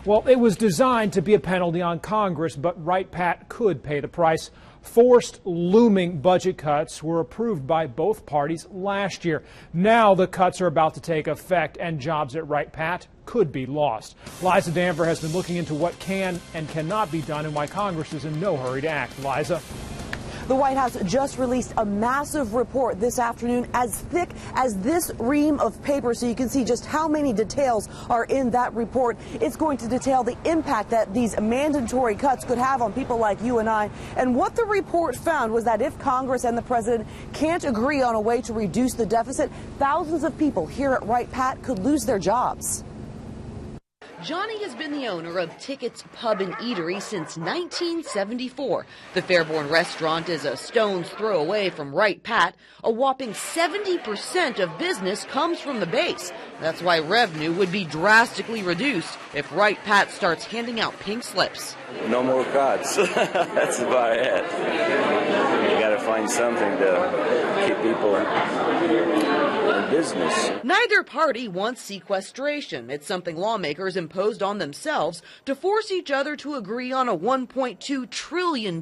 Well, it was designed to be a penalty on Congress, but Wright-Patt could pay the price. Forced looming budget cuts were approved by both parties last year. Now the cuts are about to take effect, and jobs at Wright-Patt could be lost. Liza Danver has been looking into what can and cannot be done and why Congress is in no hurry to act. Liza. The White House just released a massive report this afternoon, as thick as this ream of paper, so you can see just how many details are in that report. It's going to detail the impact that these mandatory cuts could have on people like you and I. And what the report found was that if Congress and the president can't agree on a way to reduce the deficit, thousands of people here at Wright-Patt could lose their jobs. Johnny has been the owner of Tickets Pub and Eatery since 1974. The Fairborn restaurant is a stone's throw away from Wright-Patt. A whopping 70% of business comes from the base. That's why revenue would be drastically reduced if Wright-Patt starts handing out pink slips. No more cuts. That's about it. You got to find something to keep people in business. Neither party wants sequestration. It's something lawmakers imposed on themselves to force each other to agree on a $1.2 trillion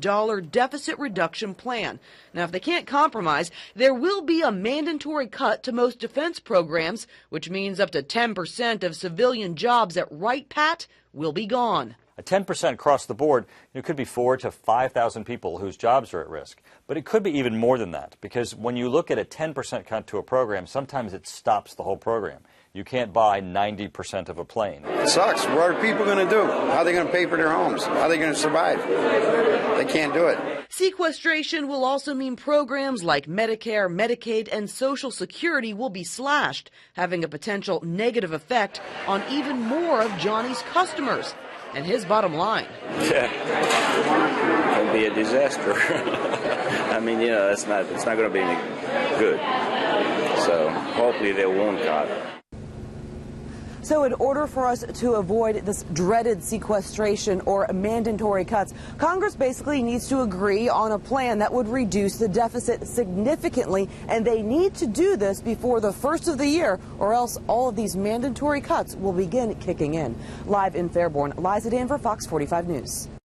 deficit reduction plan. Now, if they can't compromise, there will be a mandatory cut to most defense programs, which means up to 10% of civilian jobs at Wright-Patt will be gone. A 10% across the board, it could be 4,000 to 5,000 people whose jobs are at risk. But it could be even more than that, because when you look at a 10% cut to a program, sometimes it stops the whole program. You can't buy 90% of a plane. It sucks. What are people going to do? How are they going to pay for their homes? How are they going to survive? They can't do it. Sequestration will also mean programs like Medicare, Medicaid, and Social Security will be slashed, having a potential negative effect on even more of Johnny's customers and his bottom line. Yeah, it'll be a disaster. I mean, you know, it's not going to be any good. So hopefully they won't cut. So in order for us to avoid this dreaded sequestration or mandatory cuts, Congress basically needs to agree on a plan that would reduce the deficit significantly, and they need to do this before the first of the year, or else all of these mandatory cuts will begin kicking in. Live in Fairborn, Liza Danver, Fox 45 News.